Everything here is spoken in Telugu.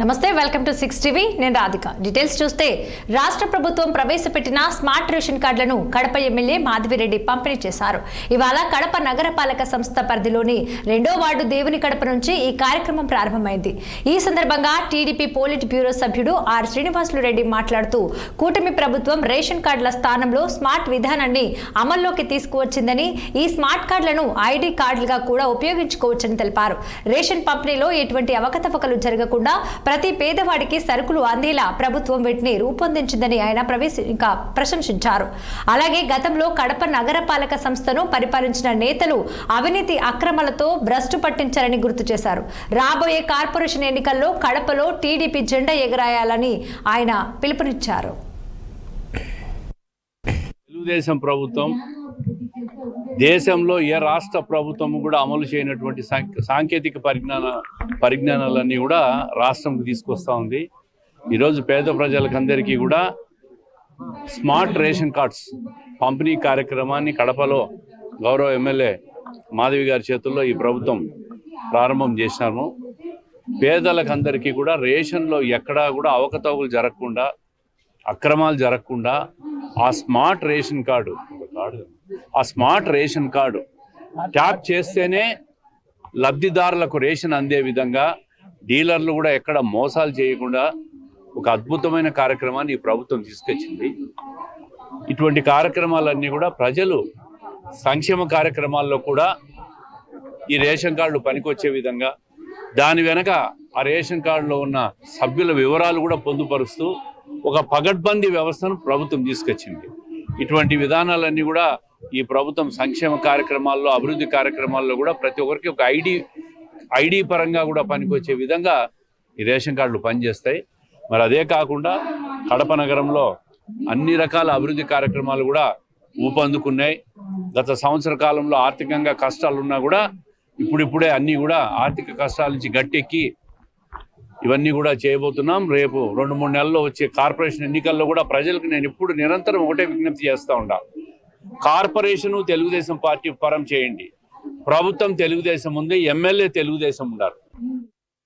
నమస్తే వెల్కమ్ టు 6 టీవీ నేను రాధిక డీటెయిల్స్ చూస్తే రాష్ట్ర ప్రభుత్వం ప్రవేశపెట్టిన స్మార్ట్ రేషన్ కార్డులను కడప ఎమ్మెల్యే మాధవిరెడ్డి పంపిణీ చేశారు. ఇవాళ కడప నగరపాలక సంస్థ పరిధిలోని 2వ వార్డు దేవుని కడప నుంచి ఈ కార్యక్రమం ప్రారంభమైంది. ఈ సందర్భంగా టీడీపీ పోలిట్ బ్యూరో సభ్యుడు ఆర్ శ్రీనివాసులు రెడ్డి మాట్లాడుతూ కూటమి ప్రభుత్వం రేషన్ కార్డుల స్థానంలో స్మార్ట్ విధానాన్ని అమల్లోకి తీసుకువచ్చిందని, ఈ స్మార్ట్ కార్డులను ఐడి కార్డులుగా కూడా ఉపయోగించుకోవచ్చని తెలిపారు. రేషన్ పంపిణీలో ఎటువంటి అవకతవకలు జరగకుండా ప్రతి పేదవాడికి సరుకులు అందేలా ప్రభుత్వం వీటిని రూపొందించిందని ఆయన ప్రశంసించారు. అలాగే గతంలో కడప నగరపాలక సంస్థను పరిపాలించిన నేతలు అవినీతి అక్రమాలతో భ్రష్టు పట్టించారని గుర్తు చేశారు. రాబోయే కార్పొరేషన్ ఎన్నికల్లో కడపలో టీడీపీ జెండా ఎగరాయాలని ఆయన పిలుపునిచ్చారు. తెలుగుదేశం ప్రభుత్వం దేశంలో ఏ రాష్ట్ర ప్రభుత్వం కూడా అమలు చేయనటువంటి సాంకేతిక పరిజ్ఞానాలన్నీ కూడా రాష్ట్రంకి తీసుకొస్తా ఉంది. ఈరోజు పేద ప్రజలకందరికీ కూడా స్మార్ట్ రేషన్ కార్డ్స్ పంపిణీ కార్యక్రమాన్ని కడపలో గౌరవ ఎమ్మెల్యే మాధవి గారి చేతుల్లో ఈ ప్రభుత్వం ప్రారంభం చేశాము. పేదలకందరికీ కూడా రేషన్లో ఎక్కడా కూడా అవకతవకలు జరగకుండా, అక్రమాలు జరగకుండా ఆ స్మార్ట్ రేషన్ కార్డు ట్యాప్ చేస్తేనే లబ్ధిదారులకు రేషన్ అందే విధంగా డీలర్లు కూడా ఎక్కడ మోసాలు చేయకుండా ఒక అద్భుతమైన కార్యక్రమాన్ని ఈ ప్రభుత్వం తీసుకొచ్చింది. ఇటువంటి కార్యక్రమాలన్నీ కూడా ప్రజలు సంక్షేమ కార్యక్రమాల్లో కూడా ఈ రేషన్ కార్డులు పనికొచ్చే విధంగా, దాని వెనక ఆ రేషన్ కార్డులో ఉన్న సభ్యుల వివరాలు కూడా పొందుపరుస్తూ ఒక పగడ్బందీ వ్యవస్థను ప్రభుత్వం తీసుకొచ్చింది. ఇటువంటి విధానాలన్నీ కూడా ఈ ప్రభుత్వం సంక్షేమ కార్యక్రమాల్లో, అభివృద్ధి కార్యక్రమాల్లో కూడా ప్రతి ఒక్కరికి ఒక ఐడి పరంగా కూడా పనికొచ్చే విధంగా ఈ రేషన్ కార్డులు పనిచేస్తాయి. మరి అదే కాకుండా కడప నగరంలో అన్ని రకాల అభివృద్ధి కార్యక్రమాలు కూడా ఊపందుకున్నాయి. గత సంవత్సర కాలంలో ఆర్థికంగా కష్టాలు ఉన్నా కూడా ఇప్పుడిప్పుడే అన్నీ కూడా ఆర్థిక కష్టాల నుంచి గట్టెక్కి ఇవన్నీ కూడా చేయబోతున్నాం. రేపు 2-3 నెలల్లో వచ్చే కార్పొరేషన్ ఎన్నికల్లో కూడా ప్రజలకు నేను ఇప్పుడు నిరంతరం ఒకటే విజ్ఞప్తి చేస్తూ ఉంటా. కార్పొరేషను తెలుగుదేశం పార్టీ పరం చేయండి. ప్రభుత్వం తెలుగుదేశం ఉంది, ఎమ్మెల్యే తెలుగుదేశం ఉన్నారు.